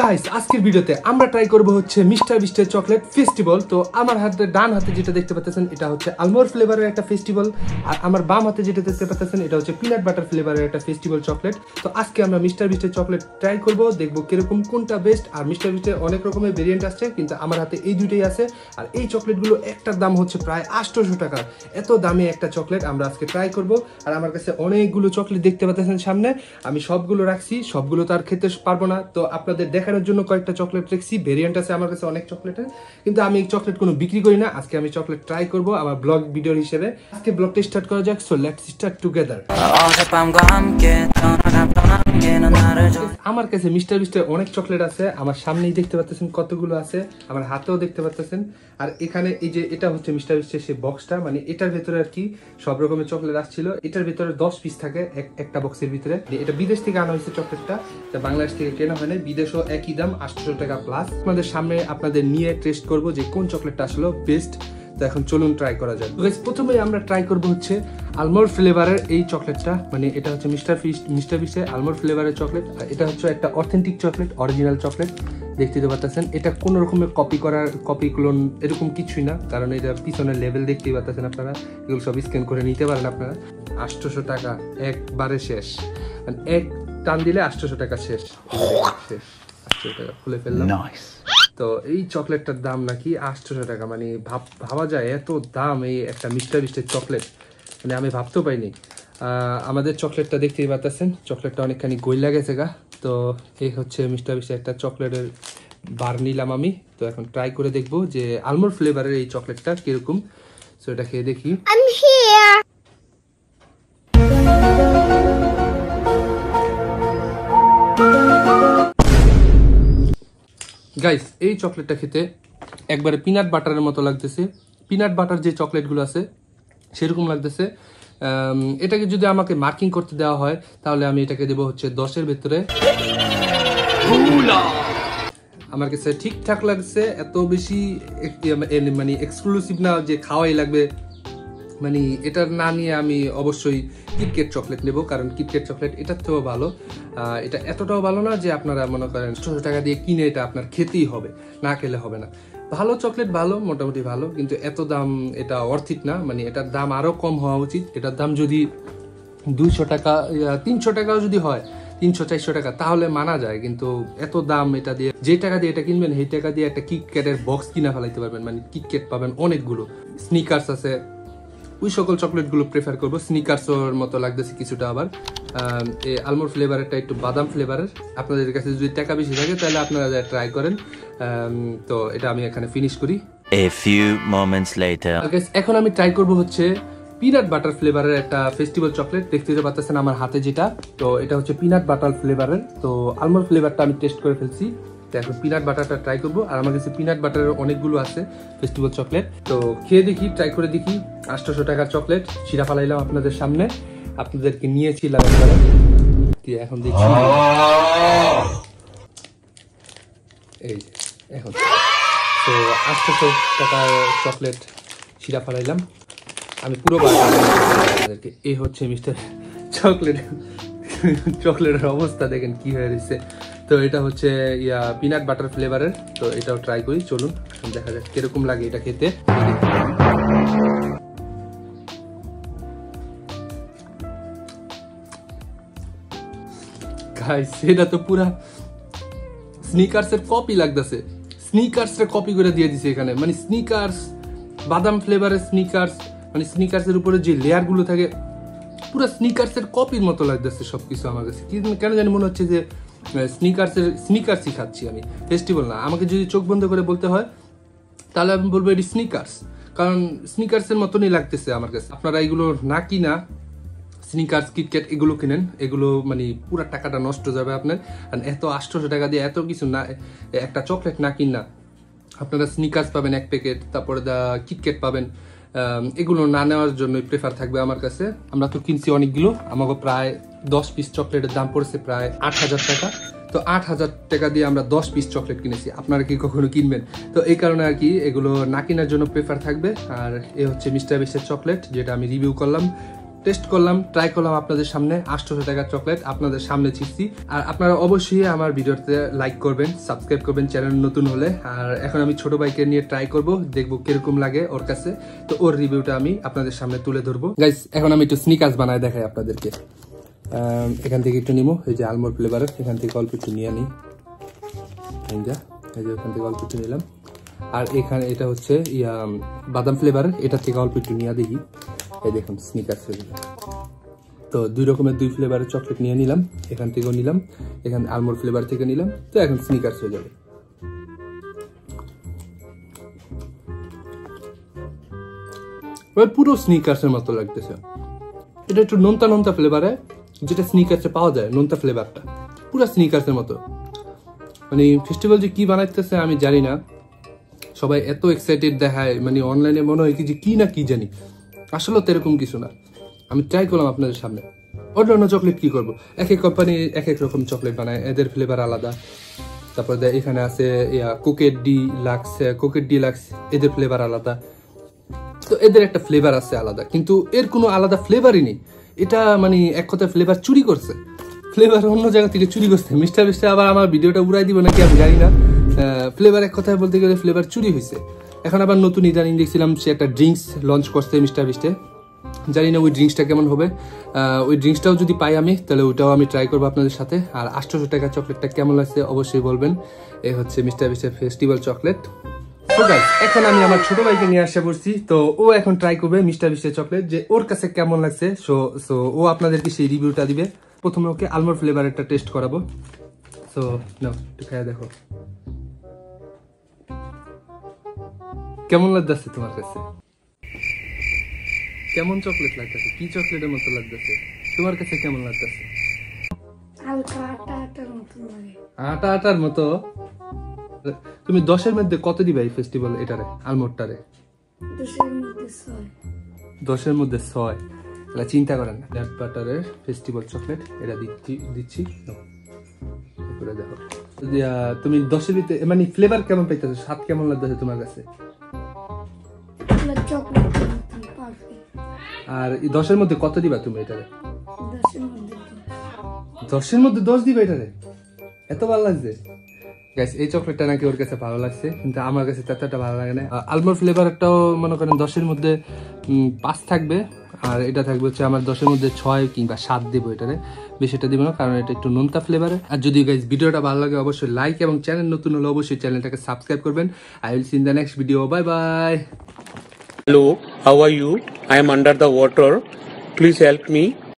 Guys আজকের ভিডিওতে আমরা ট্রাই করব হচ্ছে মিস্টার বিস্টের চকলেট ফেস্টিভ্যাল। তো আমার হাতে ডান হাতে যেটা দেখতে পাচ্ছেন এটা হচ্ছে আলমন্ড ফ্লেভারের একটা ফেস্টিভ্যাল, আর আমার বাম হাতে যেটা দেখতে পাচ্ছেন এটা হচ্ছে পিনাট বাটার ফ্লেভারের একটা ফেস্টিভ্যাল চকলেট। তো আজকে আমরা মিস্টার বিস্টের চকলেট ট্রাই করব, দেখব কিরকম কোনটা বেস্ট। আর মিস্টার বিস্টের অনেক রকমের ভেরিয়েন্ট আছে, কিন্তু আমার হাতে এই দুইটাই আছে। আর এই চকলেটগুলো একটার দাম হচ্ছে প্রায় 800 টাকা। এত দামি একটা চকলেট আমরা আজকে ট্রাই করব। আর আমার কাছে অনেকগুলো চকলেট দেখতে পাচ্ছেন সামনে, আমি সবগুলো রাখছি, সবগুলো তো আর খেতে পারবো না। তো আপনাদের দেখানোর জন্য কয়েকটা চকলেট রেখেছি, ভেরিয়েন্ট আছে আমার কাছে অনেক চকলেটের, কিন্তু আমি এই চকলেট কোনো বিক্রি করি না। আজকে আমি চকলেট ট্রাই করব আমার ব্লগ ভিডিও হিসেবে। আজকে ব্লগটা স্টার্ট করা যাক। So let's start together. আমার কাছে মিস্টার বিস্টের অনেক চকলেট আছে, আমার সামনেই দেখতে পাচ্ছেন কতগুলো আছে, আমার হাতেও দেখতে পাচ্ছেন। আর এখানে এই যে এটা হচ্ছে মিস্টার বিস্টের সেই বক্সটা, মানে এটার ভেতরে আর কি সব রকমের চকলেট আসছিল। এটার ভিতরে 10 পিস থাকে একটা বক্সের ভিতরে। এটা বিদেশ থেকে আনা হয়েছে চকলেটটা, বাংলাদেশ থেকে কেনা হয় না। বিদেশও একই দাম 800 টাকা প্লাস। আপনাদের সামনে আপনাদের নিয়ে টেস্ট করব যে কোন চকলেটটা আসলে বেস্ট। তো এখন চলুন ট্রাই করা যাক। প্রথমে আমরা ট্রাই করব হচ্ছে আলমন্ড ফ্লেভারের এই চকলেটটা, মানে এটা হচ্ছে মিস্টার বিস্টের আলমন্ড ফ্লেভারের চকলেট। আর এটা হচ্ছে একটা অথেন্টিক চকলেট, অরিজিনাল চকলেট। দেখতে পাচ্ছেন এটা কোন রকমের কপি ক্লোন এরকম কিছুই না, কারণ এটা পিছনের লেভেল দেখতেই পাচ্ছেন আপনারা। এগুলো সব স্ক্যান করে নিতে পারেন আপনারা। 800 টাকা একবারে শেষ, মানে এক টান দিলে 800 টাকা শেষ। 800 টাকা খুলে ফেললাম। তো এই চকলেটটার দাম নাকি 800 টাকা, মানে ভাবা যায় এত দাম এই একটা মিস্টার বিস্টের চকলেট, মানে আমি ভাবতেও পাইনি। আমাদের চকলেটটা দেখতেই পাচ্ছেন, চকলেটটা অনেকখানি গইলা গেছে গা। তো এই হচ্ছে মিস্টার বিস্টের একটা চকলেটের বার নিলাম আমি। তো এখন ট্রাই করে দেখবো যে আলমন্ড ফ্লেভারের এই চকলেটটা কিরকম। সো এটা খেয়ে দেখি। গাইস এই চকলেটটা খেতে একবারে পিনাট বাটারের মতো লাগতেছে। পিনাট বাটার যে চকলেটগুলো আছে সেরকম লাগতেছে। এটাকে যদি আমাকে মার্কিং করতে দেওয়া হয় তাহলে আমি এটাকে দেবো হচ্ছে 10-এর ভেতরে। আমার কাছে ঠিকঠাক লাগছে, এত বেশি মানে এক্সক্লুসিভ না যে খাওয়াই লাগবে, মানে এটা না নিয়ে আমি অবশ্যই কিটক্যাট চকলেট নেব, কারণ কিটক্যাট চকলেট এটার থেকেও ভালো। এটা এতটাও ভালো না যে আপনারা মনে করেন 800 টাকা দিয়ে কিনে এটা আপনার খেতেই হবে, না খেলে হবে না। ভালো চকলেট, ভালো, মোটামুটি ভালো, কিন্তু এত দাম এটা অর্থিক না। মানে এটার দাম আরো কম হওয়া উচিত। এটার দাম যদি 200 টাকা 300 টাকাও যদি হয়, 300-400 টাকা, তাহলে মানা যায়। কিন্তু এত দাম, এটা দিয়ে যে টাকা দিয়ে এটা কিনবেন সেই টাকা দিয়ে একটা কিটক্যাটের বক্স কিনা ফেলাইতে পারবেন। মানে কিটক্যাট পাবেন অনেকগুলো, স্নিকার্স আছে, ওই সকল চকলেটগুলো প্রেফার করবো। স্নিকার্সের মতো লাগতেছে কিছুটা। আবার এই আলমন্ড ফ্লেভারেরটা একটু বাদাম ফ্লেভারের। আপনাদের কাছে যদি টাকা বেশি থাকে তাহলে আপনারা ট্রাই করেন। তো এটা আমি এখানে ফিনিশ করি। A few moments later. এখন আমি ট্রাই করব হচ্ছে পিনাট বাটার ফ্লেভারের একটা ফেস্টিভ্যাল চকলেট। দেখতে পাচ্ছেন আমার হাতে যেটা, তো এটা হচ্ছে পিনাট বাটার ফ্লেভারের। তো আলমন্ড ফ্লেভারটা আমি টেস্ট করে ফেলছি, তো এখন পিনাট বাটারটা ট্রাই করবো। আর আমার কাছে পিনাট বাটারের অনেকগুলো আছে ফেস্টিভ্যাল চকলেট, তো খেয়ে দেখি, ট্রাই করে দেখি। 800 টাকার চকলেট ছিঁড়া ফালাইলাম আপনাদের সামনে, আপনাদেরকে নিয়েছি লাগাতে পারে। এখন দেখি এই এখন তো 800 টাকার চকলেট ছিঁড়া ফালাইলাম আমি পুরো আপনাদেরকে। এই হচ্ছে মিস্টার চকলেটের অবস্থা দেখেন কি হয়ে রয়েছে। তো এটা হচ্ছে পিনাট বাটার ফ্লেভারের। তো এটাও ট্রাই করি, চলুন দেখা যাক কিরকম লাগে এটা খেতে। গাইস এটা তো পুরা স্নিকার্সের কপি লাগতেছে, স্নিকার্সের কপি করে দিয়ে দিছে এখানে। মানে স্নিকার্স, বাদাম ফ্লেভারের স্নিকার্স, মানে স্নিকার্সের উপরে যে লেয়ার গুলো থাকে পুরো স্নিকার্সের কপির মতো লাগতেছে সবকিছু আমার কাছে। কেন জানি মনে হচ্ছে যে স্নিকার্সই খাচ্ছি আমি, ফেস্টিভ্যাল না। আমাকে যদি চোখ বন্ধ করে বলতে হয় তাহলে আমি বলবো এটি স্নিকার্স, কারণ স্নিকার্সের মতনই লাগতেছে আমার কাছে। আপনারা এগুলো না কিনা স্নিকার্স, কিটক্যাট এগুলো কিনেন, এগুলো মানে পুরো টাকাটা নষ্ট যাবে আপনার। আর এত 800 টাকা দিয়ে এত কিছু না, একটা চকলেট না কিনা আপনারা স্নিকার্স পাবেন 1 প্যাকেট, তারপরে কিটক্যাট পাবেন। এগুলো না নেওয়ার জন্য প্রেফার থাকবে আমার কাছে। আমরা তো কিনছি অনেকগুলো, আমাকে প্রায় 10 পিস চকলেটের দাম পড়েছে প্রায় 8000 টাকা। তো 8000 টাকা দিয়ে আমরা 10 পিস চকলেট কিনেছি। আপনারা কি কখনো কিনবেন? তো এই কারণে আর কি এগুলো না কেনার জন্য প্রেফার থাকবে। আর এ হচ্ছে মিস্টার বিস্টের চকলেট, যেটা আমি রিভিউ করলাম। টেস্ট করলাম, ট্রাই করলাম আপনাদের সামনে 800 টাকার চকলেট আপনাদের সামনে ছিটছি। আর আপনারা অবশ্যই আমার ভিডিওতে লাইক করবেন, সাবস্ক্রাইব করবেন চ্যানেল নতুন হলে। আর এখন আমি ছোট ভাইকে নিয়ে ট্রাই করব, দেখবো কিরকম লাগে ওর কাছে। তো ওর রিভিউটা আমি আপনাদের সামনে তুলে ধরবো। গাইস এখন আমি একটু স্নিকার্স বানায় দেখাই আপনাদেরকে। এখান থেকে একটু নিবো, এই যে আলমন্ড ফ্লেভারের, এখান থেকে অল্প একটু নিয়ে নিই। এই যে এখান থেকে অল্প একটু নিলাম। আর এখানে এটা হচ্ছে বাদাম ফ্লেভারের, এটা থেকে অল্প একটু নিয়ে দেখি। এই দেখুন স্নিকার্স। তো 2 রকমের 2 ফ্লেভারের চকলেট নিয়ে নিলাম, এখান থেকেও নিলাম, এখানে আলমন্ড ফ্লেভার থেকে নিলাম। তো এখন স্নিকার্স হয়ে যাবে। পুরো স্নিকার্সের মতো লাগতেছে। এটা একটু নোনতা নোনতা ফ্লেভারে, যেটা স্নিকার্সে পাওয়া যায়, নোনতা ফ্লেভারটা পুরো স্নিকার্সের মতো। মানে ফেস্টিভ্যাল যে কি বানাইতেছে আমি জানি না, সবাই এত এক্সাইটেড দেখায়, মানে অনলাইনে মনে হয় কি না কি জানি, আসলে তো এরকম কিছু না। আমি ট্রাই করলাম আপনাদের সামনে। অন্য চকলেট কি করবো, এক এক কোম্পানি এক এক রকম চকলেট বানায়, এদের ফ্লেভার আলাদা। তারপর এখানে আছে কোকেট ডি লাক্স, এদের ফ্লেভার আলাদা। তো এদের একটা ফ্লেভার আছে আলাদা, কিন্তু এর কোনো আলাদা ফ্লেভারই নেই। এটা মানে এক কথায় ফ্লেভার চুরি করছে, ফ্লেভার অন্য জায়গা থেকে চুরি করছে। মিস্টার আবার আমার ভিডিওটা উড়াই দিব নাকি আমি জানি না। ফ্লেভার এক কথায় বলতে গেলে ফ্লেভার চুরি হয়েছে। এখন আবার নতুন ইদানিং দেখছিলাম সে একটা ড্রিঙ্কস লঞ্চ করছে মিস্টার বিস্টে, জানি না ওই ড্রিঙ্কসটা কেমন হবে। ওই ড্রিঙ্কসটাও যদি পাই আমি, তাহলে ওইটাও আমি ট্রাই করবো আপনাদের সাথে। আর 800 টাকার চকলেটটা কেমন লাগছে অবশ্যই বলবেন। এই হচ্ছে মিস্টার বিস্টের ফেস্টিভ্যাল চকলেট। এখন আমি আমার ছোট ভাইকে নিয়ে আসা পড়ছি, তো ও এখন ট্রাই করবে মিস্টার বিস্টের চকলেট, যে ওর কাছে কেমন লাগছে। সো ও আপনাদেরকে সেই রিভিউটা দিবে। প্রথমে ওকে আলমন্ড ফ্লেভারেরটা টেস্ট করাবো। সো নাও একটু খাইয়া দেখো কেমন লাগতেছে তোমার কাছে, কেমন চকলেট লাগতেছে, কি চকলেটের মতো লাগতেছে তোমার কাছে, কেমন লাগতেছে? আটা আটার মতো। তুমি 10-এর মধ্যে কত দিবা এই ফেস্টিভ্যাল এটারে, আলমন্ডটারে? 10-এর মধ্যে 6। তাহলে চিন্তা করেন না, নাট বাটারের ফেস্টিভ্যাল চকলেট এটা দিচ্ছি। করে দেখো তুমি 10-এর ভিতরে মানে ফ্লেভার কেমন পাইতেছো, স্বাদ কেমন লাগতেছে তোমার কাছে? আর 10-এর মধ্যে কত দিবা তুমি এটারে? 10-এর মধ্যে 10 দিবা এটারে? এত ভালো লাগছে গাইস। এই চকলেটটা নাকি ওর কাছে ভালো লাগছে, কিন্তু আমার কাছে ততটা ভালো লাগে না। আলমন্ড ফ্লেভারটাও মনে করেন 10-এর মধ্যে 5 থাকবে, আর এটা থাকবে হচ্ছে আমার 10-এর মধ্যে 6 কিংবা 7 দেবো এটারে, বেশি এটা দিব না, কারণ এটা একটু নোনতা ফ্লেভারে। আর যদি গাইস ভিডিওটা ভালো লাগে অবশ্যই লাইক, এবং চ্যানেল নতুন হলে অবশ্যই চ্যানেলটাকে সাবস্ক্রাইব করবেন। I will see in the next video, bye bye. Hello, how are you? I am under the water. Please help me.